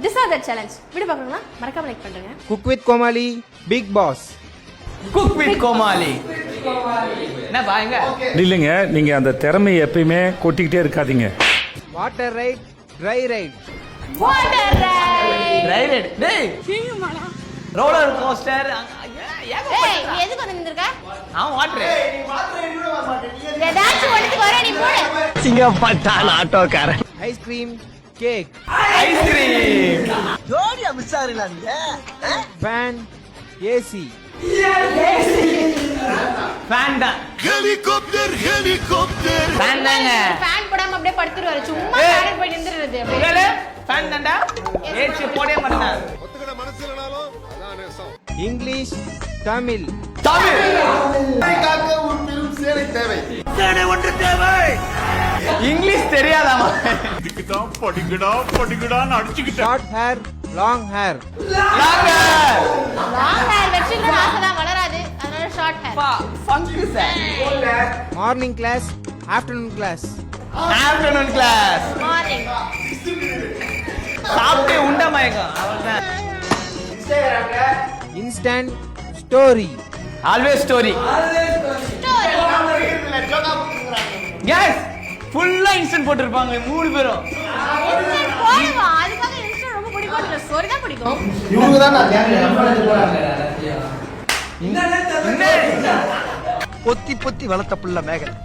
This are the challenge. Video பார்க்கணும்னா மறக்காம like பண்ணுங்க. Cook with Comali, big boss. Cook with Comali. என்ன பாருங்க. இல்லைங்க, நீங்க அந்த திறமையை எப்பயுமே கொட்டிக்கிட்டே இருக்காதீங்க. Water ride, dry ride. Water ride. Ride. டேய். Roller coaster. ஏய், நீ எதுக்கு வந்து நின்னுருக்க? அவன் வாட்டர். ஏதாச்சும் ஒண்ணுக்கு வர நீ போடு. சிங்கப்பட்டான் ஆட்டோக்காரன். Ice cream, cake. ஐஸ்கிரீம். ஜோடியா மிஸ் ஆறீங்களா நீங்க? Fan, AC. ஃபேன் தான். ஹெலிகாப்டர் ஃபேன் தாங்க. ஃபேன் போடாம அப்படியே படுத்துருவாரு. சும்மா ஏய். காரர் போய் நின்னுறது அப்படியே. கேளு. ஃபேன் தான்டா. ஏசி போடவே மாட்டான். ஒத்துக்கிட மனசு இல்லனாலும் அதான் நேசம். இங்கிலீஷ், தமிழ். தமிழ். காக்க ஒரு பெரும் சேனை தேவை. இங்கிலீஷ் தெரியாதாமா? Short hair, long hair. நாங்க லாங் ஹேர் வெச்சிருந்தா ஆசைதான் வளராது. அதனால ஷார்ட் ஹேர். ஃபங்க் sir. Morning class, afternoon class. Afternoon class. Morning. சாப்பிட்டு உண்ட மயக்கம். அவ்வளவுதான். Instant story. Always story. கேஸ் ஃபுல்லா இன்ஸ்டன்ட் போட்டுருப்பாங்க மூணு பேரும். இன்ஸ்டன்ட் போடுவா. அதுக்காக இன்ஸ்டன்ட் ரொம்ப பிடிக்கும். ஸ்டோரி தான் பிடிக்கும். இவங்க தான் நான் கேக்குறேன். பொத்தி பொத்தி வளர்த்த புள்ள மேகன்.